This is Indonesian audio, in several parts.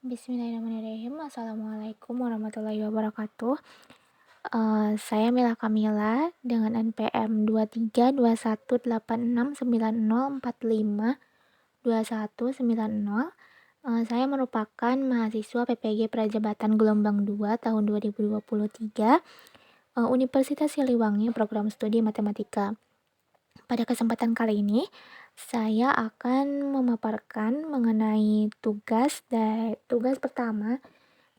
Bismillahirrahmanirrahim. Assalamualaikum warahmatullahi wabarakatuh. Saya Mila Kamila dengan NPM 23218690452190. Saya merupakan mahasiswa PPG Prajabatan Gelombang 2 tahun 2023, Universitas Siliwangi, program studi matematika. Pada kesempatan kali ini, saya akan memaparkan mengenai tugas pertama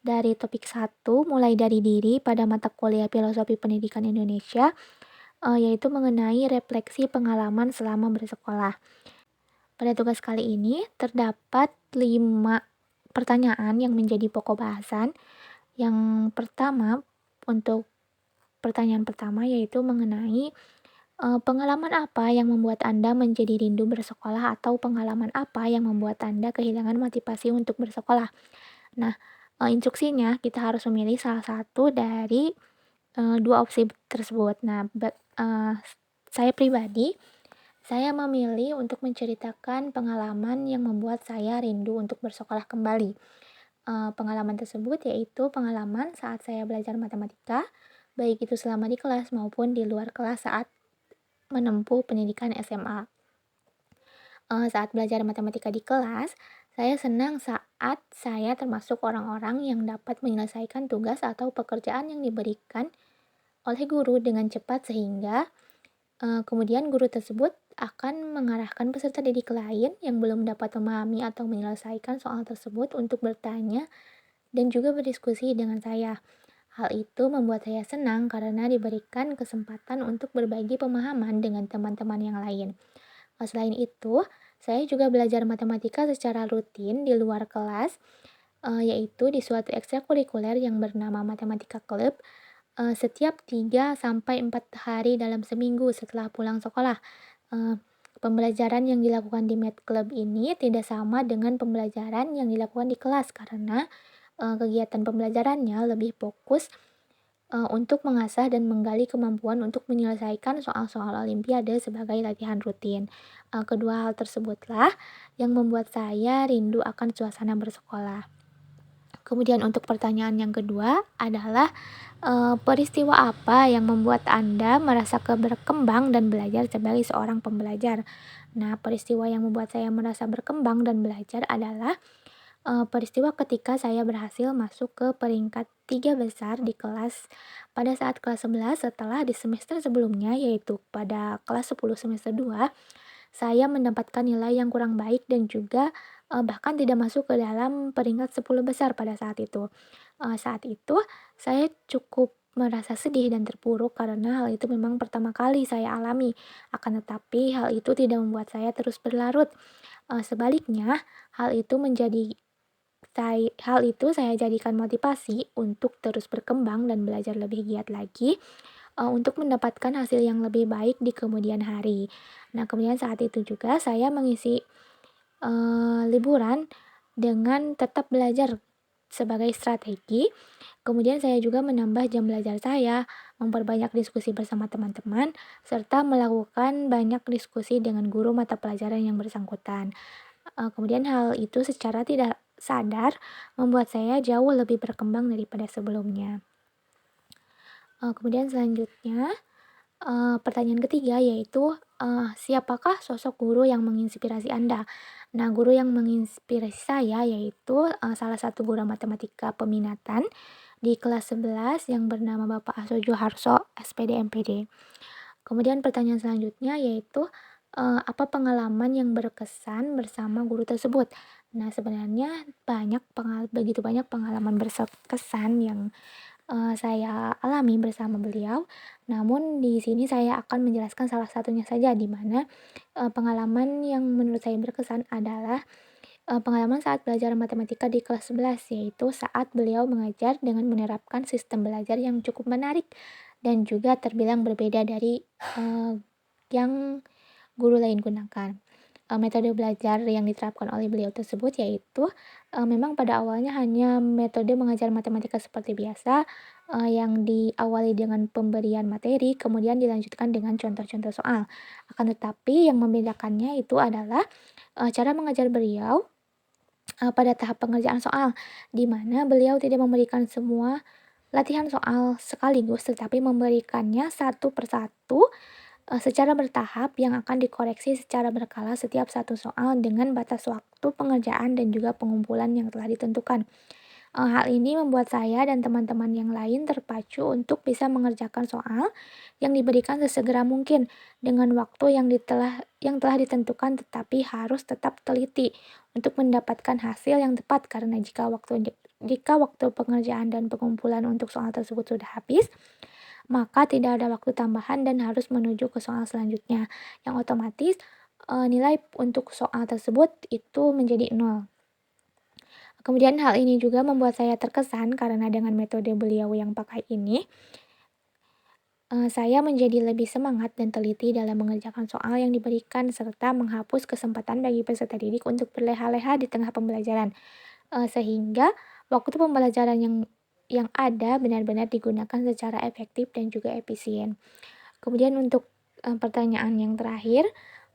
dari topik 1 mulai dari diri pada mata kuliah Filosofi Pendidikan Indonesia, yaitu mengenai refleksi pengalaman selama bersekolah. Pada tugas kali ini terdapat 5 pertanyaan yang menjadi pokok bahasan. Yang pertama, untuk pertanyaan pertama yaitu mengenai pengalaman apa yang membuat Anda menjadi rindu bersekolah, atau pengalaman apa yang membuat Anda kehilangan motivasi untuk bersekolah. Nah, instruksinya kita harus memilih salah satu dari dua opsi tersebut. Nah, saya pribadi, saya memilih untuk menceritakan pengalaman yang membuat saya rindu untuk bersekolah kembali. Pengalaman tersebut yaitu pengalaman saat saya belajar matematika, baik itu selama di kelas maupun di luar kelas saat menempuh pendidikan SMA. Saat belajar matematika di kelas, saya senang saat saya termasuk orang-orang yang dapat menyelesaikan tugas atau pekerjaan yang diberikan oleh guru dengan cepat, sehingga kemudian guru tersebut akan mengarahkan peserta didik lain yang belum dapat memahami atau menyelesaikan soal tersebut untuk bertanya dan juga berdiskusi dengan saya. Hal itu membuat saya senang karena diberikan kesempatan untuk berbagi pemahaman dengan teman-teman yang lain. Selain itu, saya juga belajar matematika secara rutin di luar kelas, yaitu di suatu ekstrakurikuler yang bernama Matematika Club, setiap 3-4 hari dalam seminggu setelah pulang sekolah. Pembelajaran yang dilakukan di Math Club ini tidak sama dengan pembelajaran yang dilakukan di kelas, karena kegiatan pembelajarannya lebih fokus untuk mengasah dan menggali kemampuan untuk menyelesaikan soal-soal olimpiade sebagai latihan rutin. Kedua hal tersebutlah yang membuat saya rindu akan suasana bersekolah. Kemudian untuk pertanyaan yang kedua adalah peristiwa apa yang membuat Anda merasa berkembang dan belajar sebagai seorang pembelajar? Nah, peristiwa yang membuat saya merasa berkembang dan belajar adalah peristiwa ketika saya berhasil masuk ke peringkat 3 besar di kelas pada saat kelas 11 setelah di semester sebelumnya, yaitu pada kelas 10 semester 2, saya mendapatkan nilai yang kurang baik dan juga bahkan tidak masuk ke dalam peringkat 10 besar pada saat itu. Saat itu saya cukup merasa sedih dan terpuruk karena hal itu memang pertama kali saya alami. Akan tetapi hal itu tidak membuat saya terus berlarut. Sebaliknya, hal itu menjadi hal itu saya jadikan motivasi untuk terus berkembang dan belajar lebih giat lagi, untuk mendapatkan hasil yang lebih baik di kemudian hari. Nah, kemudian saat itu juga saya mengisi liburan dengan tetap belajar sebagai strategi. Kemudian saya juga menambah jam belajar saya, memperbanyak diskusi bersama teman-teman, serta melakukan banyak diskusi dengan guru mata pelajaran yang bersangkutan. Kemudian hal itu secara tidak sadar membuat saya jauh lebih berkembang daripada sebelumnya. Kemudian selanjutnya, pertanyaan ketiga yaitu, siapakah sosok guru yang menginspirasi Anda? Nah, guru yang menginspirasi saya yaitu, salah satu guru matematika peminatan di kelas 11 yang bernama Bapak Assojuharso, SPD MPD. Kemudian pertanyaan selanjutnya yaitu, apa pengalaman yang berkesan bersama guru tersebut? Nah, sebenarnya begitu banyak pengalaman berkesan yang saya alami bersama beliau. Namun di sini saya akan menjelaskan salah satunya saja, di mana pengalaman yang menurut saya berkesan adalah pengalaman saat belajar matematika di kelas 11, yaitu saat beliau mengajar dengan menerapkan sistem belajar yang cukup menarik dan juga terbilang berbeda dari yang guru lain gunakan. Metode belajar yang diterapkan oleh beliau tersebut yaitu memang pada awalnya hanya metode mengajar matematika seperti biasa, yang diawali dengan pemberian materi, kemudian dilanjutkan dengan contoh-contoh soal. Akan tetapi yang membedakannya itu adalah cara mengajar beliau pada tahap pengerjaan soal, di mana beliau tidak memberikan semua latihan soal sekaligus, tetapi memberikannya satu persatu secara bertahap yang akan dikoreksi secara berkala setiap satu soal dengan batas waktu pengerjaan dan juga pengumpulan yang telah ditentukan. Hal ini membuat saya dan teman-teman yang lain terpacu untuk bisa mengerjakan soal yang diberikan sesegera mungkin dengan waktu yang telah ditentukan, tetapi harus tetap teliti untuk mendapatkan hasil yang tepat karena jika waktu pengerjaan dan pengumpulan untuk soal tersebut sudah habis, maka tidak ada waktu tambahan dan harus menuju ke soal selanjutnya, yang otomatis nilai untuk soal tersebut itu menjadi nol. Kemudian hal ini juga membuat saya terkesan karena dengan metode beliau yang pakai ini, saya menjadi lebih semangat dan teliti dalam mengerjakan soal yang diberikan serta menghapus kesempatan bagi peserta didik untuk berleha-leha di tengah pembelajaran, sehingga waktu pembelajaran yang ada benar-benar digunakan secara efektif dan juga efisien. Kemudian untuk pertanyaan yang terakhir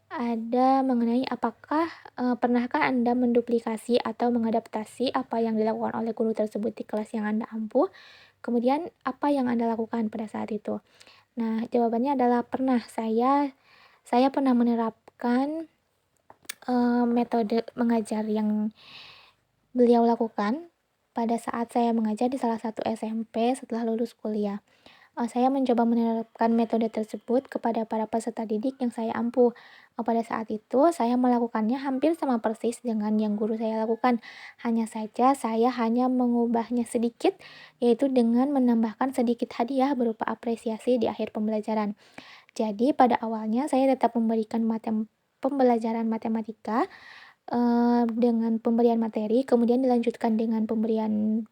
ada mengenai apakah pernahkah Anda menduplikasi atau mengadaptasi apa yang dilakukan oleh guru tersebut di kelas yang Anda ampuh? Kemudian apa yang Anda lakukan pada saat itu? Nah, jawabannya adalah pernah. Saya pernah menerapkan metode mengajar yang beliau lakukan pada saat saya mengajar di salah satu SMP setelah lulus kuliah. Saya mencoba menerapkan metode tersebut kepada para peserta didik yang saya ampuh. Pada saat itu, saya melakukannya hampir sama persis dengan yang guru saya lakukan. Hanya saja saya hanya mengubahnya sedikit, yaitu dengan menambahkan sedikit hadiah berupa apresiasi di akhir pembelajaran. Jadi, pada awalnya saya tetap memberikan pembelajaran matematika dengan pemberian materi, kemudian dilanjutkan dengan pemberian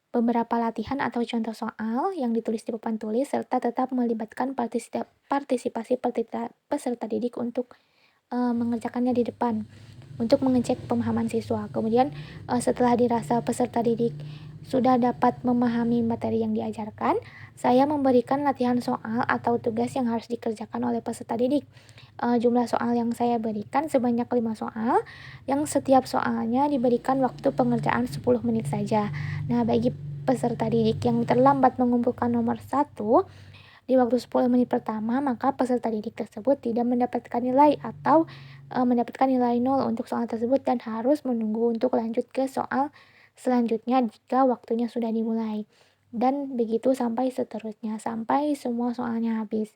beberapa latihan atau contoh soal yang ditulis di papan tulis, serta tetap melibatkan partisipasi peserta didik untuk mengerjakannya di depan untuk mengecek pemahaman siswa. Kemudian setelah dirasa peserta didik sudah dapat memahami materi yang diajarkan, saya memberikan latihan soal atau tugas yang harus dikerjakan oleh peserta didik. Jumlah soal yang saya berikan sebanyak 5 soal, yang setiap soalnya diberikan waktu pengerjaan 10 menit saja. Nah, bagi peserta didik yang terlambat mengumpulkan nomor satu di waktu 10 menit pertama, maka peserta didik tersebut tidak mendapatkan nilai atau mendapatkan nilai nol untuk soal tersebut dan harus menunggu untuk lanjut ke soal selanjutnya jika waktunya sudah dimulai. Dan begitu sampai seterusnya, sampai semua soalnya habis.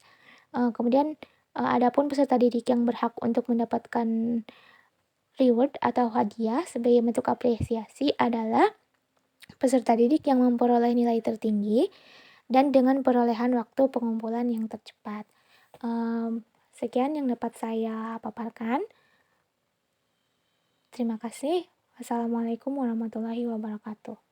Kemudian adapun peserta didik yang berhak untuk mendapatkan reward atau hadiah sebagai bentuk apresiasi adalah peserta didik yang memperoleh nilai tertinggi dan dengan perolehan waktu pengumpulan yang tercepat. Sekian yang dapat saya paparkan. Terima kasih. Wassalamualaikum warahmatullahi wabarakatuh.